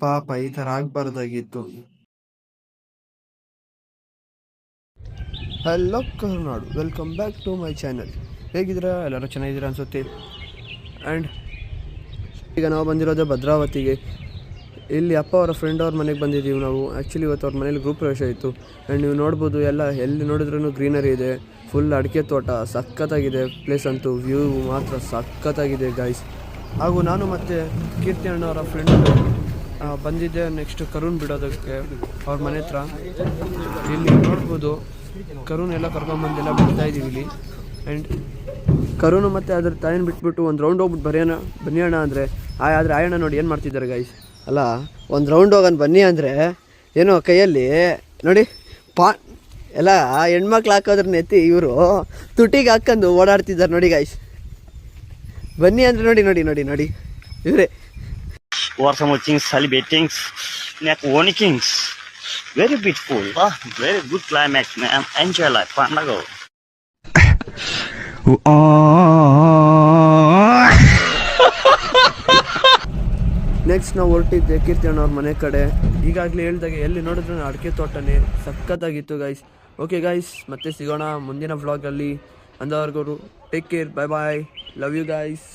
ಪಾಪ ಈ ಥರ ಆಗಬಾರ್ದಾಗಿತ್ತು. ಹಲೋ ಕರ್ನಾಡು, welcome back to my channel. ಹೇಗಿದ್ದೀರಾ? ಎಲ್ಲರೂ ಚೆನ್ನಾಗಿದ್ದೀರಾ ಅನಿಸುತ್ತೆ. ಆ್ಯಂಡ್ ಈಗ ನಾವು ಬಂದಿರೋದು ಭದ್ರಾವತಿಗೆ. ಇಲ್ಲಿ ಅಪ್ಪ ಅವರ ಫ್ರೆಂಡ್ ಅವ್ರ ಮನೆಗೆ ಬಂದಿದ್ದೀವಿ ನಾವು. ಆ್ಯಕ್ಚುಲಿ ಇವತ್ತು ಅವ್ರ ಮನೇಲಿ ಗೃಹ ಪ್ರವೇಶ ಇತ್ತು. ಆ್ಯಂಡ್ ನೀವು ನೋಡ್ಬೋದು, ಎಲ್ಲಿ ನೋಡಿದ್ರೂ ಗ್ರೀನರಿ ಇದೆ, ಫುಲ್ ಅಡಿಕೆ ತೋಟ, ಸಖತ್ತಾಗಿದೆ ಪ್ಲೇಸ್ ಅಂತೂ. ವ್ಯೂ ಮಾತ್ರ ಸಖತ್ತಾಗಿದೆ ಗೈಸ್. ಹಾಗೂ ನಾನು ಮತ್ತು ಕೀರ್ತಿ ಅಣ್ಣವರ ಫ್ರೆಂಡ್ ಬಂದಿದ್ದೆ ನೆಕ್ಸ್ಟ್ ಕರುಣ್ ಬಿಡೋದಕ್ಕೆ ಅವ್ರ ಮನೆ ಹತ್ರ. ಇಲ್ಲಿ ನೋಡ್ಬೋದು ಕರುಣ್ ಎಲ್ಲ ಕರ್ಕೊಂಬಂದೆಲ್ಲ ಬಿಡ್ತಾ ಇದ್ದೀವಿ ಇಲ್ಲಿ. ಆ್ಯಂಡ್ ಕರುಣ್ ಮತ್ತು ಅದ್ರ ತಾಯಿನ ಬಿಟ್ಬಿಟ್ಟು ಒಂದು ರೌಂಡ್ ಹೋಗ್ಬಿಟ್ಟು ಬನ್ನಿ ಅಣ್ಣ ಅಂದರೆ ಆದರೆ ಆಯಣ್ಣ ನೋಡಿ ಏನು ಮಾಡ್ತಿದ್ದಾರೆ ಗೈಸ್. ಅಲ್ಲ, ಒಂದು ರೌಂಡ್ ಹೋಗೋಣ ಬನ್ನಿ ಅಂದರೆ ಏನೋ ಕೈಯಲ್ಲಿ ನೋಡಿ ಎಲ್ಲ ಹೆಣ್ಮಕ್ಳು ಹಾಕೋದ್ರ ಎತ್ತಿ ಇವರು ತುಟಿಗೆ ಹಾಕೊಂಡು ಓಡಾಡ್ತಿದ್ದಾರೆ ನೋಡಿ ಗೈಸ್. ಬನ್ನಿ ಅಂದರೆ ನೋಡಿ ನೋಡಿ ನೋಡಿ ನೋಡಿ ಇವರೇ. Celebrating Neck Kings. Very beautiful. Very good climax, man. Enjoy life. Pandago. Next ನಾವು ಹೊರಟಿದ್ದೆ ಕೀರ್ತಿ ಅಣ್ಣವ್ರ ಮನೆ ಕಡೆ. ಈಗಾಗಲೇ ಹೇಳ್ದಾಗೆ ಎಲ್ಲಿ ನೋಡಿದ್ರು ಅಡಿಕೆ ತೋಟನೇ ಸಖತ್ತಾಗಿತ್ತು ಗೈಸ್. ಓಕೆ ಗೈಸ್, ಮತ್ತೆ ಸಿಗೋಣ ಮುಂದಿನ ವ್ಲಾಗಲ್ಲಿ. ಅಂದವರೆಗೂ take care, bye bye, love you guys.